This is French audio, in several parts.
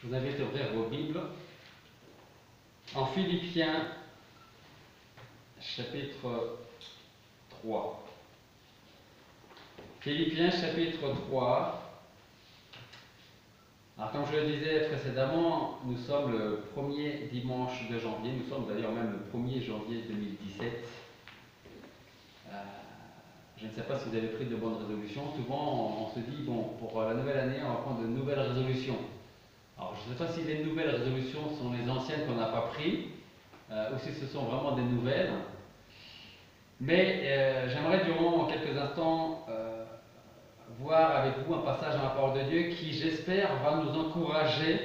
Je vous invite à ouvrir vos Bibles en Philippiens chapitre 3. Philippiens chapitre 3. Alors comme je le disais précédemment, nous sommes le premier dimanche de janvier, nous sommes d'ailleurs même le 1er janvier 2017. Je ne sais pas si vous avez pris de bonnes résolutions. Souvent on se dit, bon, pour la nouvelle année, on va prendre de nouvelles résolutions. Alors je ne sais pas si les nouvelles résolutions sont les anciennes qu'on n'a pas prises, ou si ce sont vraiment des nouvelles. Mais j'aimerais durant quelques instants voir avec vous un passage dans la parole de Dieu qui, j'espère, va nous encourager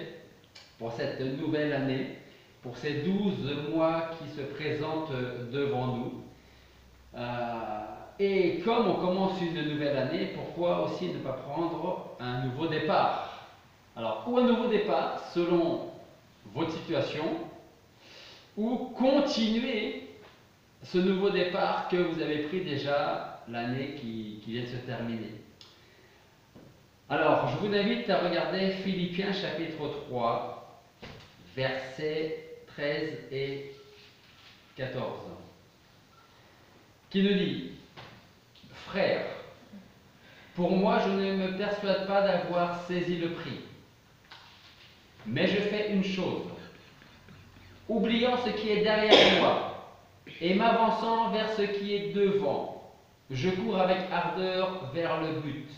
pour cette nouvelle année, pour ces 12 mois qui se présentent devant nous. Et comme on commence une nouvelle année, pourquoi aussi ne pas prendre un nouveau départ? Alors, ou un nouveau départ selon votre situation, ou continuer ce nouveau départ que vous avez pris déjà l'année qui vient de se terminer. Alors, je vous invite à regarder Philippiens chapitre 3, versets 13 et 14, qui nous dit: Frères, pour moi je ne me persuade pas d'avoir saisi le prix, mais je fais une chose, oubliant ce qui est derrière moi et m'avançant vers ce qui est devant, je cours avec ardeur vers le but,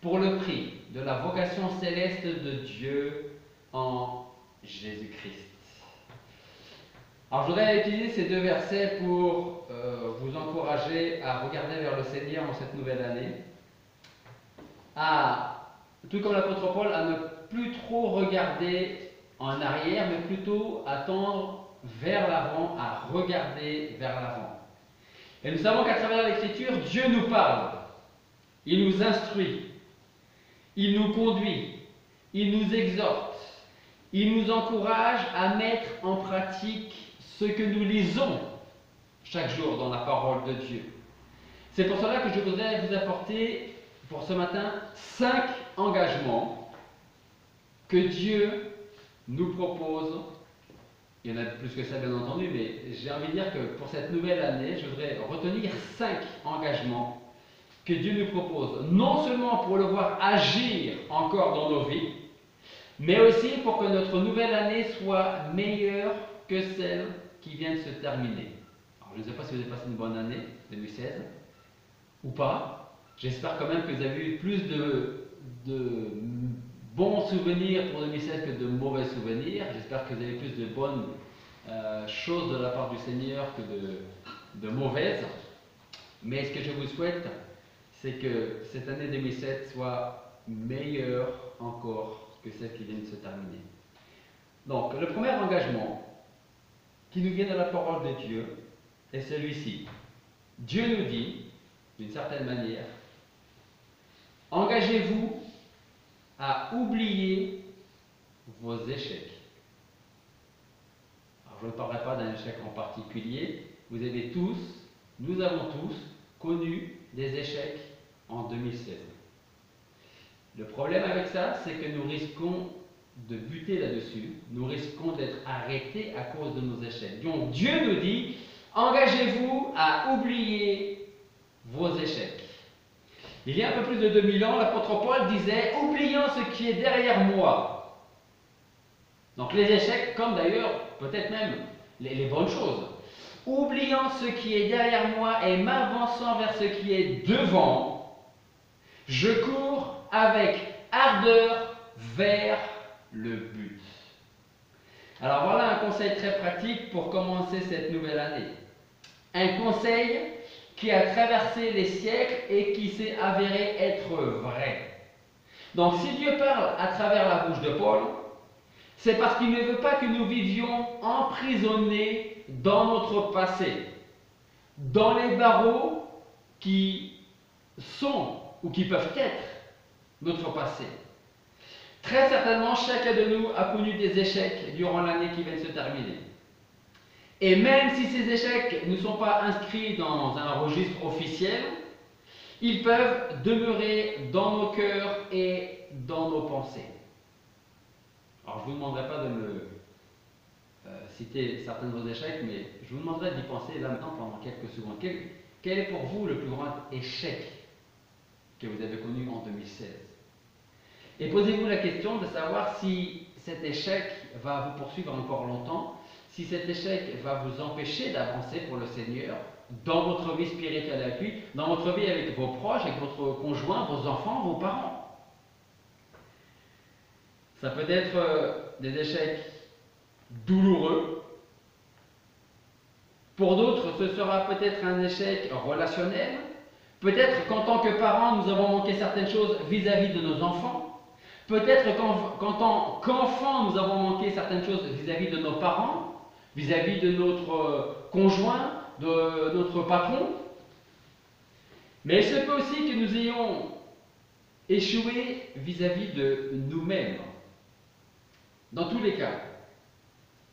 pour le prix de la vocation céleste de Dieu en Jésus-Christ. Alors je voudrais utiliser ces deux versets pour vous encourager à regarder vers le Seigneur en cette nouvelle année, tout comme l'apôtre Paul, à ne plus trop regarder en arrière, mais plutôt à tendre vers l'avant, à regarder vers l'avant. Et nous savons qu'à travers l'Écriture, Dieu nous parle, il nous instruit, il nous conduit, il nous exhorte, il nous encourage à mettre en pratique ce que nous lisons chaque jour dans la parole de Dieu. C'est pour cela que je voudrais vous apporter pour ce matin 5 engagements que Dieu nous propose. Il y en a plus que ça bien entendu, mais j'ai envie de dire que pour cette nouvelle année, je voudrais retenir 5 engagements que Dieu nous propose, non seulement pour le voir agir encore dans nos vies, mais aussi pour que notre nouvelle année soit meilleure que celle qui vient de se terminer. Alors, je ne sais pas si vous avez passé une bonne année 2016 ou pas. J'espère quand même que vous avez eu plus de bons souvenirs pour 2016 que de mauvais souvenirs. J'espère que vous avez plus de bonnes choses de la part du Seigneur que de mauvaises. Mais ce que je vous souhaite, c'est que cette année 2007 soit meilleure encore que celle qui vient de se terminer. Donc, le premier engagement qui nous vient de la parole de Dieu est celui-ci. Dieu nous dit, d'une certaine manière, engagez-vous à oublier vos échecs. Alors, je ne parlerai pas d'un échec en particulier. Vous avez tous, nous avons tous connu des échecs en 2016. Le problème avec ça, c'est que nous risquons de buter là-dessus, nous risquons d'être arrêtés à cause de nos échecs. Donc Dieu nous dit, engagez-vous à oublier vos échecs. Il y a un peu plus de 2000 ans, l'apôtre Paul disait, oubliant ce qui est derrière moi. Donc les échecs, comme d'ailleurs peut-être même les bonnes choses. Oubliant ce qui est derrière moi et m'avançant vers ce qui est devant, je cours avec ardeur vers le but. Alors voilà un conseil très pratique pour commencer cette nouvelle année. Un conseil qui a traversé les siècles et qui s'est avéré être vrai. Donc si Dieu parle à travers la bouche de Paul, c'est parce qu'il ne veut pas que nous vivions emprisonnés dans notre passé, dans les barreaux qui sont ou qui peuvent être notre passé. Très certainement, chacun de nous a connu des échecs durant l'année qui vient de se terminer. Et même si ces échecs ne sont pas inscrits dans un registre officiel, ils peuvent demeurer dans nos cœurs et dans nos pensées. Alors je ne vous demanderai pas de me citer certains de vos échecs, mais je vous demanderai d'y penser là maintenant pendant quelques secondes. Quel est pour vous le plus grand échec que vous avez connu en 2016? Et posez-vous la question de savoir si cet échec va vous poursuivre encore longtemps, si cet échec va vous empêcher d'avancer pour le Seigneur dans votre vie spirituelle avec lui, dans votre vie avec vos proches, avec votre conjoint, vos enfants, vos parents. Ça peut être des échecs douloureux. Pour d'autres, ce sera peut-être un échec relationnel. Peut-être qu'en tant que parents, nous avons manqué certaines choses vis-à-vis de nos enfants. Peut-être qu'en tant qu'enfants, nous avons manqué certaines choses vis-à-vis de nos parents, vis-à-vis de notre conjoint, de notre patron. Mais il se peut aussi que nous ayons échoué vis-à-vis de nous-mêmes. Dans tous les cas,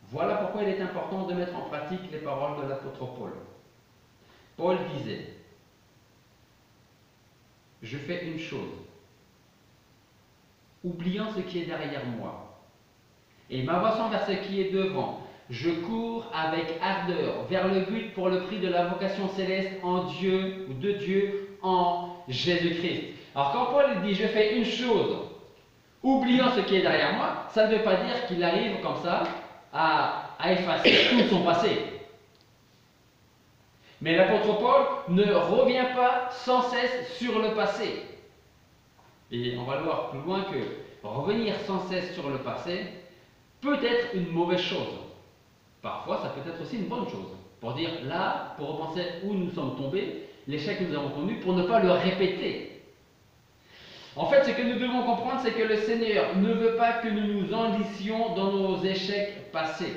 voilà pourquoi il est important de mettre en pratique les paroles de l'apôtre Paul. Paul disait: je fais une chose, oubliant ce qui est derrière moi, et m'avançant vers ce qui est devant, je cours avec ardeur vers le but pour le prix de la vocation céleste en Dieu, ou de Dieu, en Jésus-Christ. Alors quand Paul dit je fais une chose, oubliant ce qui est derrière moi, ça ne veut pas dire qu'il arrive comme ça à effacer tout son passé. Mais l'apôtre Paul ne revient pas sans cesse sur le passé. Et on va le voir plus loin que revenir sans cesse sur le passé peut être une mauvaise chose. Parfois, ça peut être aussi une bonne chose. Pour dire là, pour repenser où nous sommes tombés, l'échec que nous avons connu, pour ne pas le répéter. En fait, ce que nous devons comprendre, c'est que le Seigneur ne veut pas que nous nous enlissions dans nos échecs passés.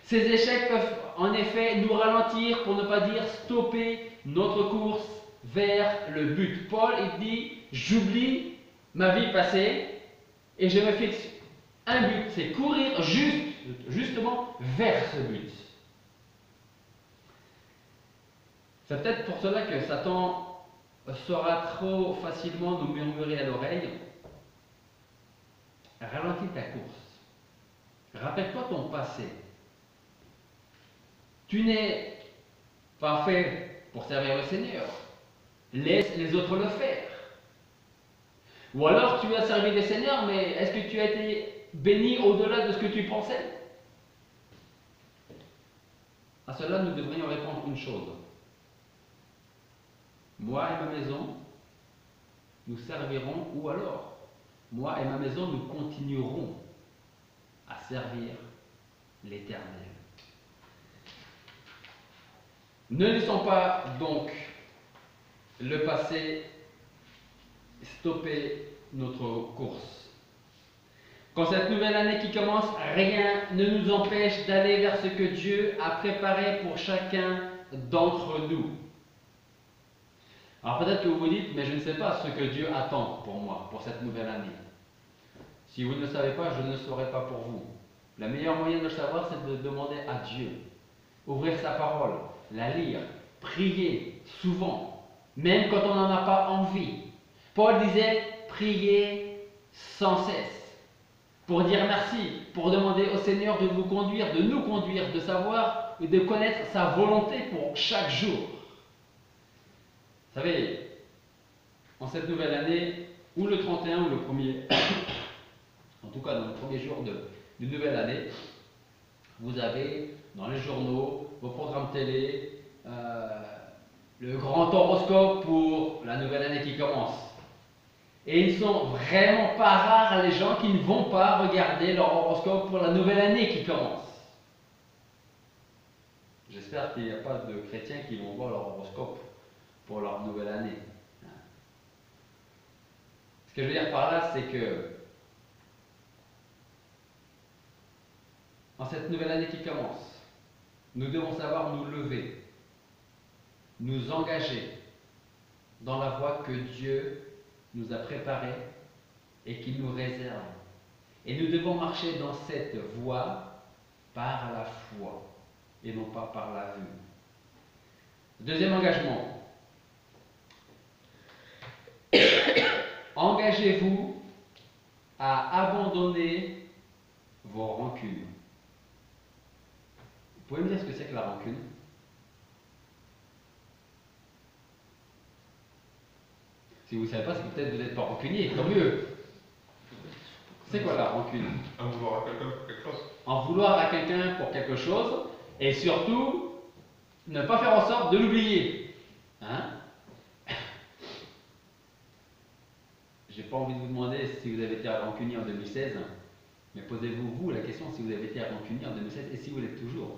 Ces échecs peuvent en effet nous ralentir, pour ne pas dire stopper notre course vers le but. Paul, il dit, j'oublie ma vie passée et je me fixe un but, c'est courir justement vers ce but. C'est peut-être pour cela que Satan saura trop facilement nous murmurer à l'oreille: ralentis ta course, rappelle-toi ton passé. Tu n'es pas fait pour servir le Seigneur. Laisse les autres le faire. Ou alors tu as servi le Seigneur, mais est-ce que tu as été béni au-delà de ce que tu pensais? À cela, nous devrions répondre une chose. Moi et ma maison, nous servirons, ou alors, moi et ma maison, nous continuerons à servir l'Éternel. Ne laissons pas donc le passé stopper notre course. Quand cette nouvelle année qui commence, rien ne nous empêche d'aller vers ce que Dieu a préparé pour chacun d'entre nous. Alors peut-être que vous vous dites, mais je ne sais pas ce que Dieu attend pour moi, pour cette nouvelle année. Si vous ne le savez pas, je ne le saurai pas pour vous. Le meilleur moyen de le savoir, c'est de demander à Dieu. Ouvrir sa parole, la lire, prier souvent, même quand on n'en a pas envie. Paul disait, priez sans cesse, pour dire merci, pour demander au Seigneur de vous conduire, de nous conduire, de savoir et de connaître sa volonté pour chaque jour. Vous savez, en cette nouvelle année, ou le 31 ou le 1er, en tout cas dans le premier jour d'une nouvelle année, vous avez dans les journaux, vos programmes télé, le grand horoscope pour la nouvelle année qui commence. Et ils ne sont vraiment pas rares les gens qui ne vont pas regarder leur horoscope pour la nouvelle année qui commence. J'espère qu'il n'y a pas de chrétiens qui vont voir leur horoscope pour leur nouvelle année. Ce que je veux dire par là, c'est que en cette nouvelle année qui commence, nous devons savoir nous lever, nous engager dans la voie que Dieu nous a préparée et qu'il nous réserve. Et nous devons marcher dans cette voie par la foi et non pas par la vue. Deuxième engagement. Engagez-vous à abandonner vos rancunes. Vous pouvez me dire ce que c'est que la rancune? Si vous ne savez pas, c'est que peut-être vous n'êtes pas rancunier, tant mieux. C'est quoi la rancune? En vouloir à quelqu'un pour quelque chose. En vouloir à quelqu'un pour quelque chose, et surtout, ne pas faire en sorte de l'oublier. Hein? J'ai pas envie de vous demander si vous avez été rancunier en 2016, mais posez-vous vous la question si vous avez été rancunier en 2016 et si vous l'êtes toujours.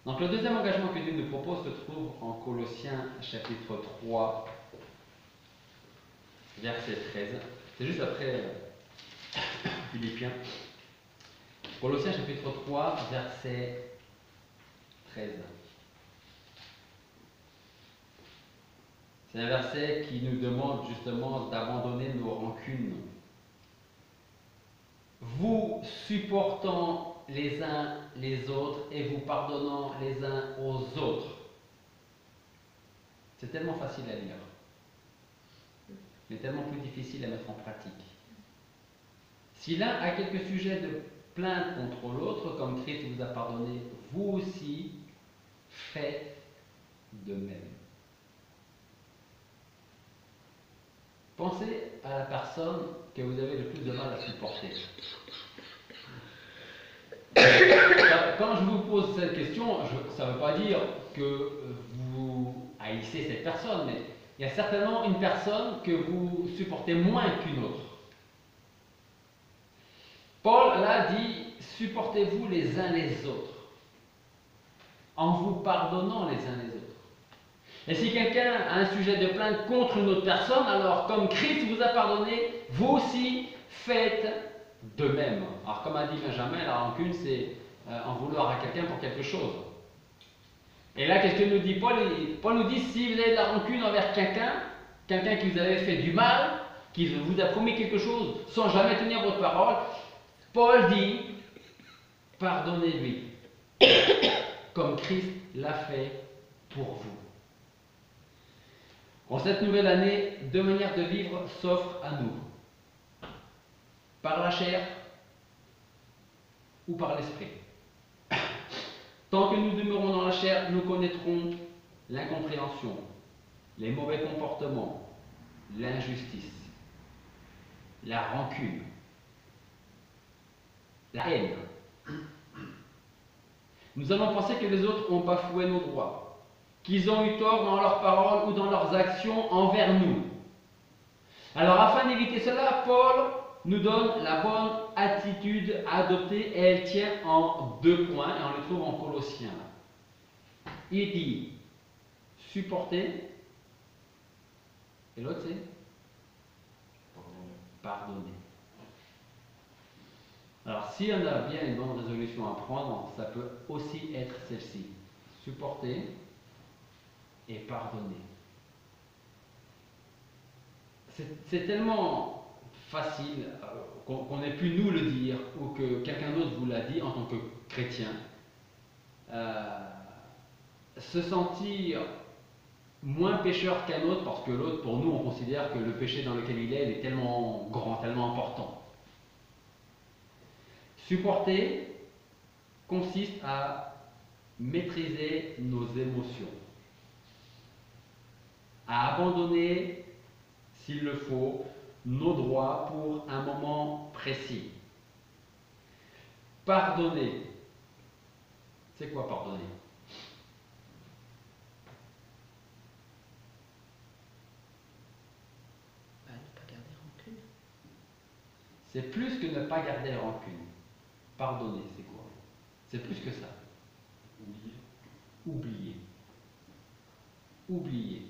Donc le deuxième engagement que Dieu nous propose se trouve en Colossiens chapitre 3, verset 13. C'est juste après Philippiens. Colossiens chapitre 3, verset 13. C'est un verset qui nous demande justement d'abandonner nos rancunes. Vous supportant les uns les autres et vous pardonnant les uns aux autres. C'est tellement facile à lire, mais tellement plus difficile à mettre en pratique. Si l'un a quelques sujets de plainte contre l'autre, comme Christ vous a pardonné, vous aussi faites de même. Pensez à la personne que vous avez le plus de mal à supporter. Quand je vous pose cette question, ça ne veut pas dire que vous haïssez cette personne, mais il y a certainement une personne que vous supportez moins qu'une autre. Paul là dit, supportez-vous les uns les autres, en vous pardonnant les uns les autres. Et si quelqu'un a un sujet de plainte contre une autre personne, alors comme Christ vous a pardonné, vous aussi faites de même. Alors comme a dit Benjamin, la rancune c'est en vouloir à quelqu'un pour quelque chose. Et là qu'est-ce que nous dit Paul? Paul nous dit, si vous avez de la rancune envers quelqu'un qui vous avait fait du mal, qui vous a promis quelque chose sans jamais tenir votre parole, Paul dit, pardonnez-lui, comme Christ l'a fait pour vous. En cette nouvelle année, deux manières de vivre s'offrent à nous. Par la chair ou par l'esprit. Tant que nous demeurons dans la chair, nous connaîtrons l'incompréhension, les mauvais comportements, l'injustice, la rancune, la haine. Nous allons penser que les autres ont bafoué nos droits, qu'ils ont eu tort dans leurs paroles ou dans leurs actions envers nous. Alors afin d'éviter cela, Paul nous donne la bonne attitude à adopter et elle tient en 2 points et on le trouve en Colossiens. Il dit supporter et l'autre c'est pardonner. Alors si on a bien une bonne résolution à prendre, ça peut aussi être celle-ci. Supporter et pardonner. C'est tellement facile qu'on ait pu nous le dire ou que quelqu'un d'autre vous l'a dit en tant que chrétien. Se sentir moins pécheur qu'un autre parce que l'autre, pour nous, on considère que le péché dans lequel il est tellement grand, tellement important. Supporter consiste à maîtriser nos émotions, à abandonner, s'il le faut, nos droits pour un moment précis. Pardonner. C'est quoi pardonner? Ne pas garder rancune. C'est plus que ne pas garder rancune. Pardonner, c'est quoi? C'est plus que ça. Oublier. Oublier.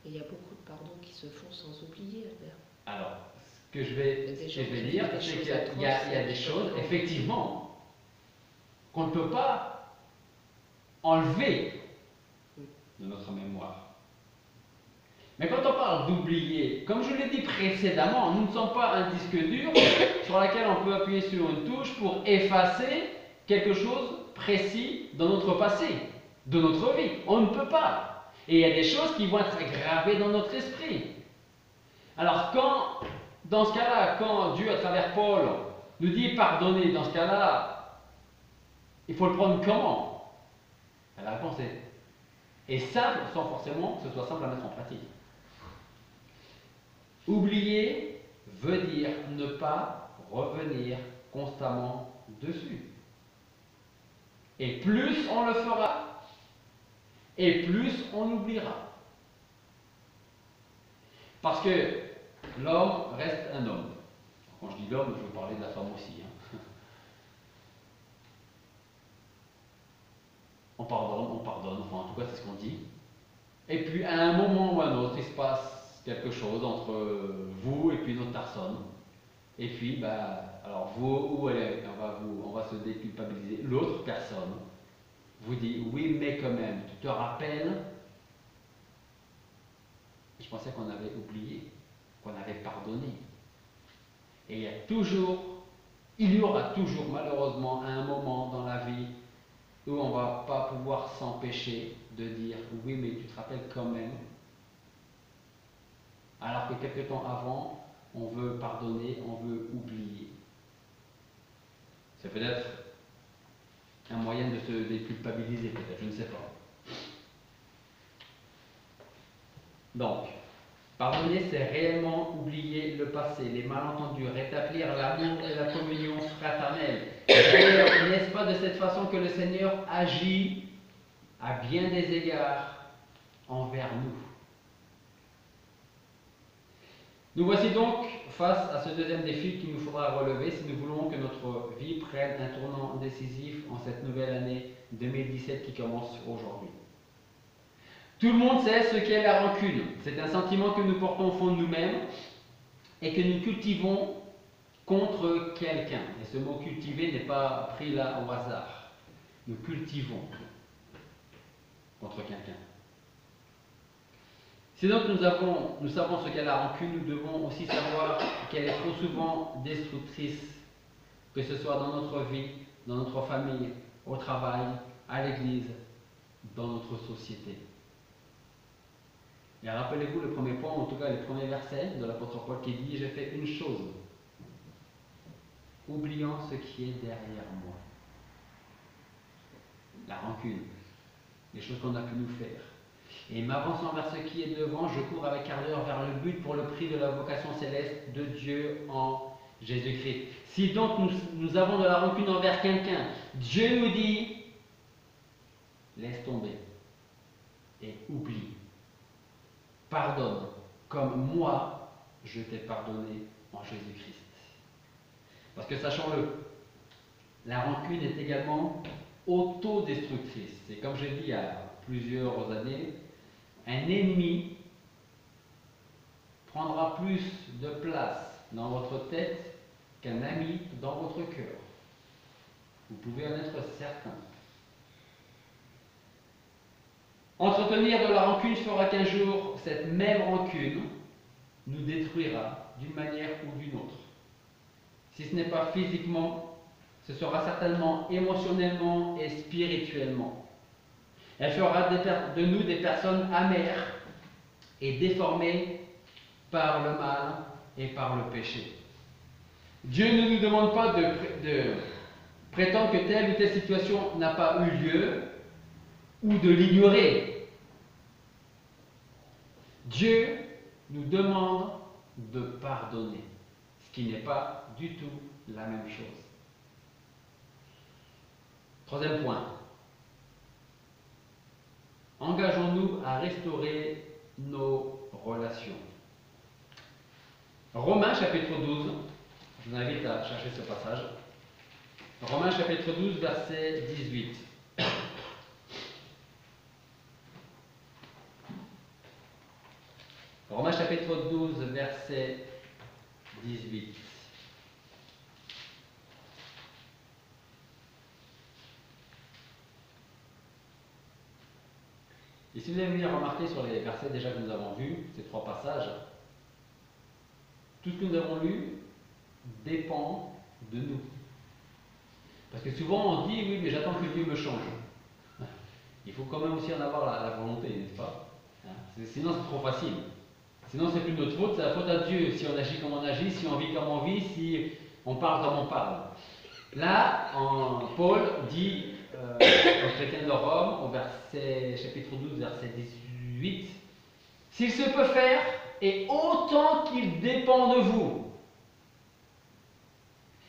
Et il y a beaucoup de pardons qui se font sans oublier, Albert. Alors, ce que je vais dire, c'est qu'il y a des choses, effectivement, qu'on ne peut pas enlever de notre mémoire. Mais quand on parle d'oublier, comme je l'ai dit précédemment, nous ne sommes pas un disque dur sur lequel on peut appuyer sur une touche pour effacer quelque chose précis dans notre passé, de notre vie. On ne peut pas. Et il y a des choses qui vont être gravées dans notre esprit. Alors dans ce cas-là, quand Dieu, à travers Paul, nous dit pardonner, dans ce cas-là, il faut le prendre comment? La réponse est simple, sans forcément que ce soit simple à mettre en pratique. Oublier veut dire ne pas revenir constamment dessus. Et plus on le fera, et plus on oubliera. Parce que l'homme reste un homme. Quand je dis l'homme, je veux parler de la femme aussi. On pardonne, enfin en tout cas c'est ce qu'on dit. Et puis à un moment ou à un autre, il se passe quelque chose entre vous et puis une autre personne. Et puis, alors vous, on va se déculpabiliser. L'autre personne vous dit, oui mais quand même, tu te rappelles, je pensais qu'on avait oublié, qu'on avait pardonné. Et il y aura toujours malheureusement un moment dans la vie où on ne va pas pouvoir s'empêcher de dire oui mais tu te rappelles quand même, alors que quelque temps avant on veut pardonner, on veut oublier. C'est peut-être un moyen de se déculpabiliser, peut-être, je ne sais pas. Donc, pardonner, c'est réellement oublier le passé, les malentendus, rétablir l'amour et la communion fraternelle. D'ailleurs, n'est-ce pas de cette façon que le Seigneur agit à bien des égards envers nous? Nous voici donc face à ce deuxième défi qu'il nous faudra relever si nous voulons que notre vie prenne un tournant décisif en cette nouvelle année 2017 qui commence aujourd'hui. Tout le monde sait ce qu'est la rancune. C'est un sentiment que nous portons au fond de nous-mêmes et que nous cultivons contre quelqu'un. Et ce mot cultiver n'est pas pris là au hasard. Nous cultivons contre quelqu'un. Si donc nous savons ce qu'est la rancune, nous devons aussi savoir qu'elle est trop souvent destructrice, que ce soit dans notre vie, dans notre famille, au travail, à l'église, dans notre société. Et rappelez-vous le premier point, en tout cas les premiers versets de l'apôtre Paul qui dit « J'ai fait une chose, oubliant ce qui est derrière moi. » La rancune, les choses qu'on a pu nous faire. Et m'avançant vers ce qui est devant, je cours avec ardeur vers le but pour le prix de la vocation céleste de Dieu en Jésus-Christ. Si donc nous avons de la rancune envers quelqu'un, Dieu nous dit, laisse tomber et oublie. Pardonne comme moi je t'ai pardonné en Jésus-Christ. Parce que sachons-le, la rancune est également autodestructrice. Et comme j'ai dit il y a plusieurs années, un ennemi prendra plus de place dans votre tête qu'un ami dans votre cœur. Vous pouvez en être certain. Entretenir de la rancune fera qu'un jour, cette même rancune nous détruira d'une manière ou d'une autre. Si ce n'est pas physiquement, ce sera certainement émotionnellement et spirituellement. Elle fera de nous des personnes amères et déformées par le mal et par le péché. Dieu ne nous demande pas de prétendre que telle ou telle situation n'a pas eu lieu ou de l'ignorer. Dieu nous demande de pardonner, ce qui n'est pas du tout la même chose. Troisième point. Engageons-nous à restaurer nos relations. Romains chapitre 12, je vous invite à chercher ce passage. Romains chapitre 12, verset 18. Romains chapitre 12, verset 18. Et si vous avez bien remarqué sur les versets déjà que nous avons vus, ces trois passages, tout ce que nous avons lu dépend de nous. Parce que souvent on dit, oui, mais j'attends que Dieu me change. Il faut quand même aussi en avoir la volonté, n'est-ce pas? Sinon c'est trop facile. Sinon c'est plus notre faute, c'est la faute à Dieu. Si on agit comme on agit, si on vit comme on vit, si On parle comme on parle. Là, Paul dit aux chrétiens de Rome, au chapitre 12, verset 18, s'il se peut faire, et autant qu'il dépend de vous.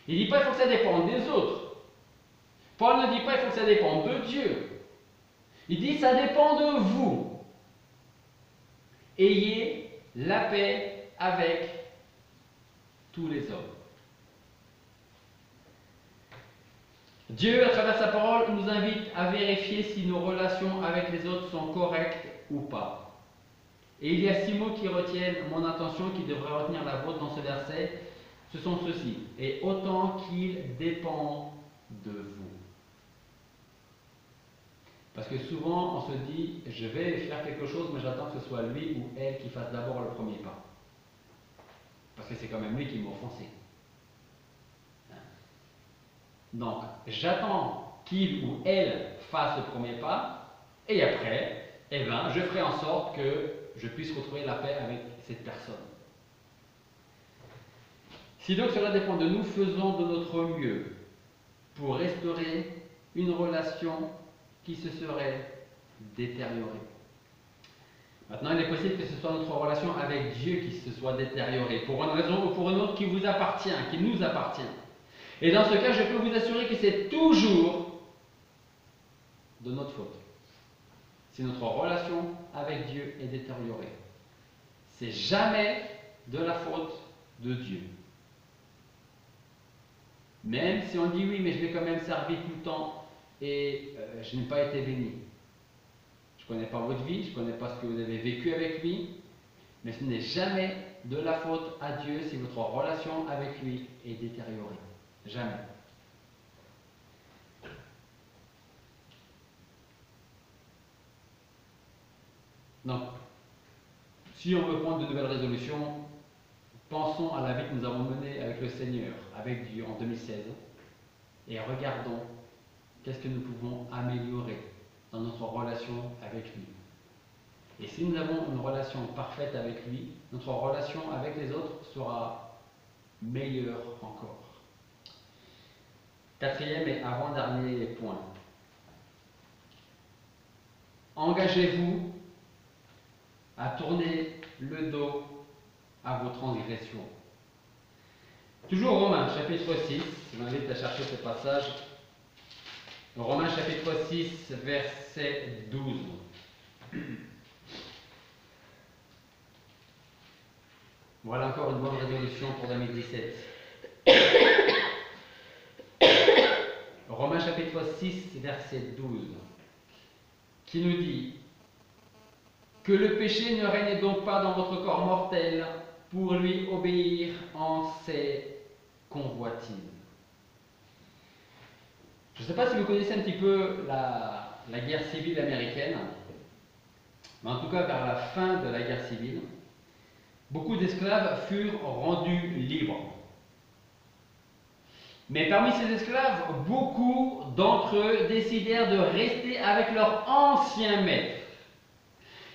Il ne dit pas qu'il faut que ça dépende des autres. Paul ne dit pas qu'il faut que ça dépende de Dieu. Il dit ça dépend de vous. Ayez la paix avec tous les hommes. Dieu, à travers sa parole, nous invite à vérifier si nos relations avec les autres sont correctes ou pas. Et il y a 6 mots qui retiennent mon attention, qui devraient retenir la vôtre dans ce verset. Ce sont ceux-ci. Et autant qu'il dépend de vous. Parce que souvent, on se dit, je vais faire quelque chose, mais j'attends que ce soit lui ou elle qui fasse d'abord le premier pas. Parce que c'est quand même lui qui m'a offensé. Donc, j'attends qu'il ou elle fasse le premier pas, et après, je ferai en sorte que je puisse retrouver la paix avec cette personne. Si donc cela dépend de nous, faisons de notre mieux pour restaurer une relation qui se serait détériorée. Maintenant, il est possible que ce soit notre relation avec Dieu qui se soit détériorée, pour une raison ou pour une autre qui vous appartient, qui nous appartient. Et dans ce cas, je peux vous assurer que c'est toujours de notre faute. Si notre relation avec Dieu est détériorée, c'est jamais de la faute de Dieu. Même si on dit oui, mais je l'ai quand même servi tout le temps et je n'ai pas été béni. Je ne connais pas votre vie, je ne connais pas ce que vous avez vécu avec lui, mais ce n'est jamais de la faute à Dieu si votre relation avec lui est détériorée. Jamais. Donc, si on veut prendre de nouvelles résolutions, pensons à la vie que nous avons menée avec le Seigneur, avec Dieu en 2016, et regardons qu'est-ce que nous pouvons améliorer dans notre relation avec lui. Et si nous avons une relation parfaite avec lui, notre relation avec les autres sera meilleure encore. 4e et avant-dernier point. Engagez-vous à tourner le dos à vos transgressions. Toujours Romains chapitre 6, je m'invite à chercher ce passage. Romains chapitre 6, verset 12. Voilà encore une bonne résolution pour 2017. Romains chapitre 6, verset 12, qui nous dit que le péché ne règne donc pas dans votre corps mortel pour lui obéir en ses convoitises. Je ne sais pas si vous connaissez un petit peu la guerre civile américaine, mais en tout cas vers la fin de la guerre civile, beaucoup d'esclaves furent rendus libres. Mais parmi ces esclaves, beaucoup d'entre eux décidèrent de rester avec leur ancien maître.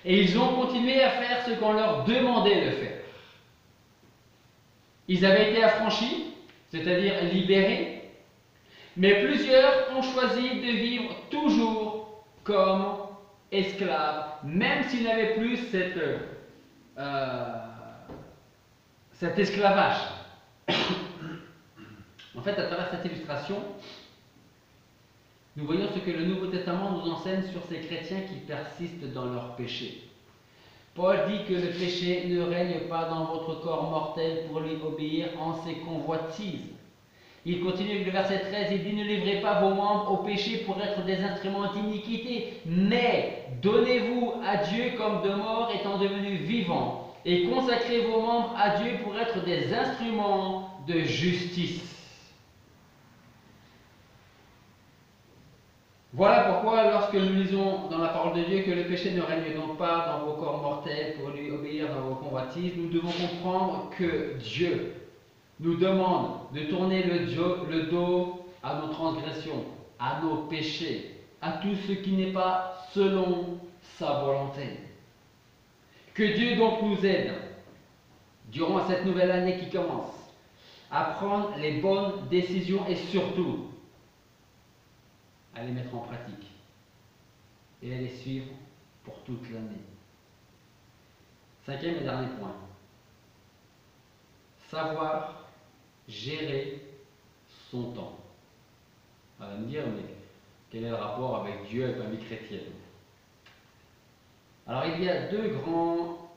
Et ils ont continué à faire ce qu'on leur demandait de faire. Ils avaient été affranchis, c'est-à-dire libérés, mais plusieurs ont choisi de vivre toujours comme esclaves, même s'ils n'avaient plus cet esclavage. En fait, à travers cette illustration, nous voyons ce que le Nouveau Testament nous enseigne sur ces chrétiens qui persistent dans leur péché. Paul dit que le péché ne règne pas dans votre corps mortel pour lui obéir en ses convoitises. Il continue avec le verset 13, il dit « Ne livrez pas vos membres au péché pour être des instruments d'iniquité, mais donnez-vous à Dieu comme de morts étant devenus vivants, et consacrez vos membres à Dieu pour être des instruments de justice. » Voilà pourquoi, lorsque nous lisons dans la parole de Dieu que le péché ne règne donc pas dans vos corps mortels pour lui obéir dans vos convoitises, nous devons comprendre que Dieu nous demande de tourner le dos à nos transgressions, à nos péchés, à tout ce qui n'est pas selon sa volonté. Que Dieu donc nous aide, durant cette nouvelle année qui commence, à prendre les bonnes décisions et surtout à les mettre en pratique et à les suivre pour toute l'année. Cinquième et dernier point, savoir gérer son temps. On va me dire, mais quel est le rapport avec Dieu, avec ma vie chrétienne? Alors il y a deux grands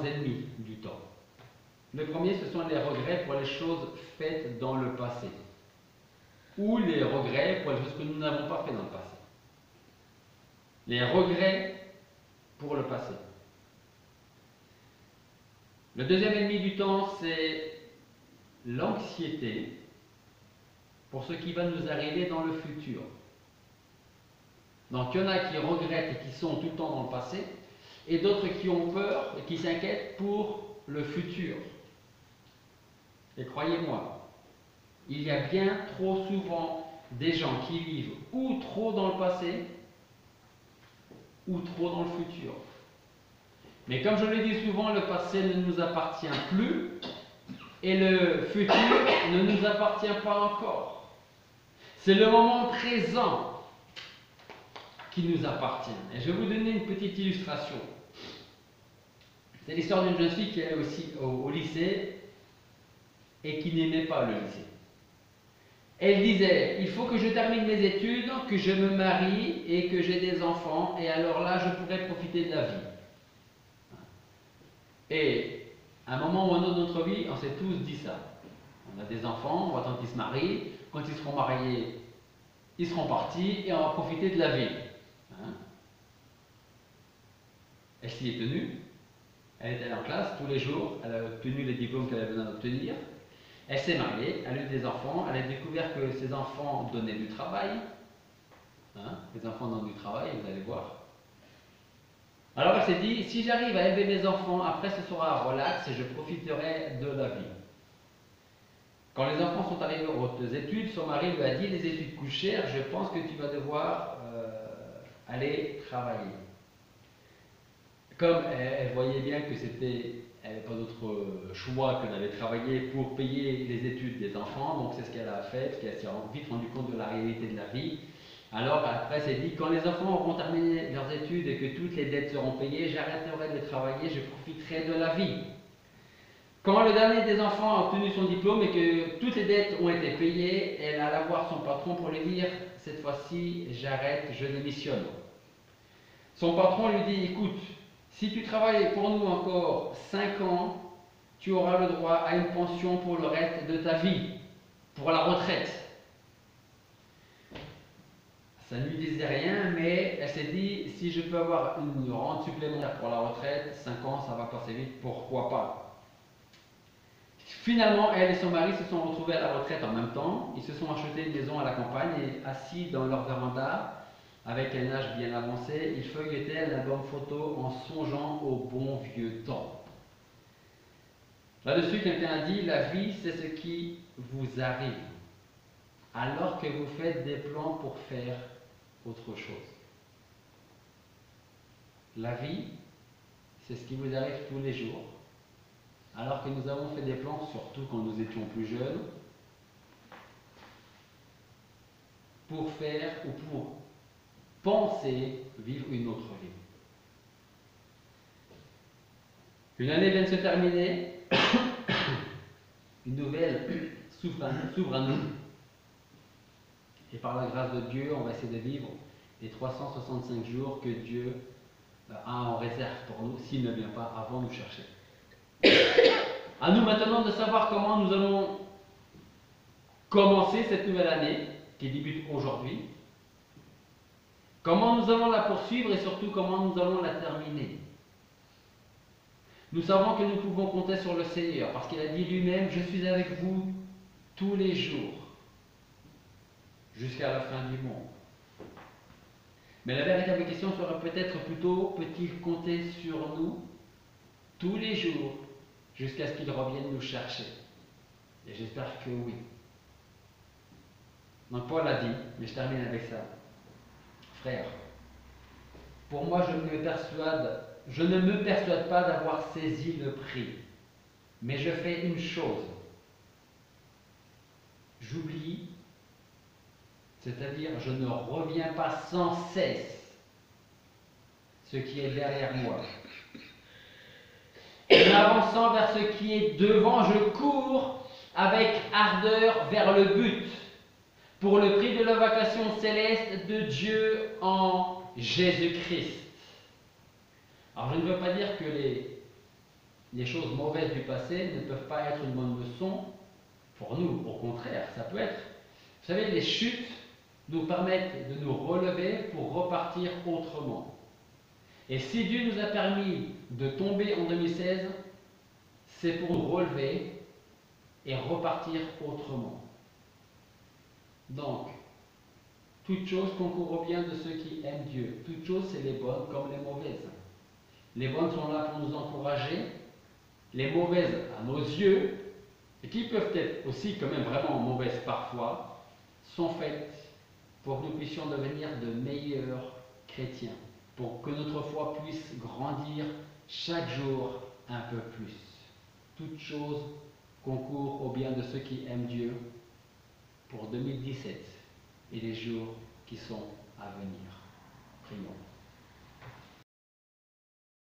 ennemis du temps. Le premier, ce sont les regrets pour les choses faites dans le passé, ou les regrets pour les choses que nous n'avons pas faites dans le passé. Les regrets pour le passé. Le deuxième ennemi du temps, c'est l'anxiété pour ce qui va nous arriver dans le futur. Donc il y en a qui regrettent et qui sont tout le temps dans le passé, et d'autres qui ont peur et qui s'inquiètent pour le futur. Et croyez-moi, il y a bien trop souvent des gens qui vivent ou trop dans le passé, ou trop dans le futur. Mais comme je le dis souvent, le passé ne nous appartient plus, et le futur ne nous appartient pas encore. C'est le moment présent qui nous appartient. Et je vais vous donner une petite illustration. C'est l'histoire d'une jeune fille qui allait aussi au lycée et qui n'aimait pas le lycée. Elle disait, il faut que je termine mes études, que je me marie et que j'ai des enfants, et alors là je pourrai profiter de la vie. Et à un moment ou à un autre de notre vie, on s'est tous dit ça. On a des enfants, on va attendre qu'ils se marient, quand ils seront mariés, ils seront partis et on va profiter de la vie. Elle s'y est tenue, elle est allée en classe tous les jours, elle a obtenu les diplômes qu'elle avait besoin d'obtenir, elle s'est mariée, elle a eu des enfants, elle a découvert que ses enfants donnaient du travail. Les enfants donnent du travail, vous allez voir. Alors elle s'est dit, si j'arrive à élever mes enfants, après ce sera relax et je profiterai de la vie. Quand les enfants sont arrivés aux hautes études, son mari lui a dit, les études coûtent cher, je pense que tu vas devoir aller travailler. Comme elle voyait bien que elle n'avait pas d'autre choix que d'aller travailler pour payer les études des enfants, donc c'est ce qu'elle a fait, parce qu'elle s'est vite rendue compte de la réalité de la vie. Alors après, elle s'est dit, quand les enfants auront terminé leurs études et que toutes les dettes seront payées, j'arrêterai de travailler, je profiterai de la vie. Quand le dernier des enfants a obtenu son diplôme et que toutes les dettes ont été payées, elle alla voir son patron pour lui dire, cette fois-ci, j'arrête, je démissionne. Son patron lui dit, écoute, si tu travailles pour nous encore 5 ans, tu auras le droit à une pension pour le reste de ta vie, pour la retraite. Ça ne lui disait rien, mais elle s'est dit, si je peux avoir une rente supplémentaire pour la retraite, 5 ans, ça va passer vite, pourquoi pas. Finalement, elle et son mari se sont retrouvés à la retraite en même temps. Ils se sont achetés une maison à la campagne et assis dans leur véranda, avec un âge bien avancé, ils feuilletaient un album photo en songeant au bon vieux temps. Là-dessus, quelqu'un a dit, la vie, c'est ce qui vous arrive, alors que vous faites des plans pour faire autre chose. La vie, c'est ce qui vous arrive tous les jours, alors que nous avons fait des plans, surtout quand nous étions plus jeunes, pour faire ou pour penser vivre une autre vie. Une année vient de se terminer, une nouvelle s'ouvre à nous, et par la grâce de Dieu, on va essayer de vivre les 365 jours que Dieu a en réserve pour nous, s'il ne vient pas avant nous chercher. À nous maintenant de savoir comment nous allons commencer cette nouvelle année, qui débute aujourd'hui, comment nous allons la poursuivre et surtout comment nous allons la terminer. Nous savons que nous pouvons compter sur le Seigneur parce qu'il a dit lui-même, je suis avec vous tous les jours jusqu'à la fin du monde. Mais la véritable question serait peut-être plutôt, peut-il compter sur nous tous les jours jusqu'à ce qu'il revienne nous chercher? Et j'espère que oui. Donc Paul a dit, mais je termine avec ça. Frère, pour moi je ne me persuade pas d'avoir saisi le prix, mais je fais une chose, j'oublie, c'est-à-dire je ne reviens pas sans cesse ce qui est derrière moi. En avançant vers ce qui est devant, je cours avec ardeur vers le but, pour le prix de la vocation céleste de Dieu en Jésus-Christ. Alors je ne veux pas dire que les choses mauvaises du passé ne peuvent pas être une bonne leçon pour nous, au contraire, ça peut être. Vous savez, les chutes nous permettent de nous relever pour repartir autrement. Et si Dieu nous a permis de tomber en 2016, c'est pour nous relever et repartir autrement. Donc, toute chose concourt au bien de ceux qui aiment Dieu. Toutes choses, c'est les bonnes comme les mauvaises. Les bonnes sont là pour nous encourager. Les mauvaises, à nos yeux, et qui peuvent être aussi quand même vraiment mauvaises parfois, sont faites pour que nous puissions devenir de meilleurs chrétiens, pour que notre foi puisse grandir chaque jour un peu plus. Toute chose concourt au bien de ceux qui aiment Dieu pour 2017 et les jours qui sont à venir. Prions.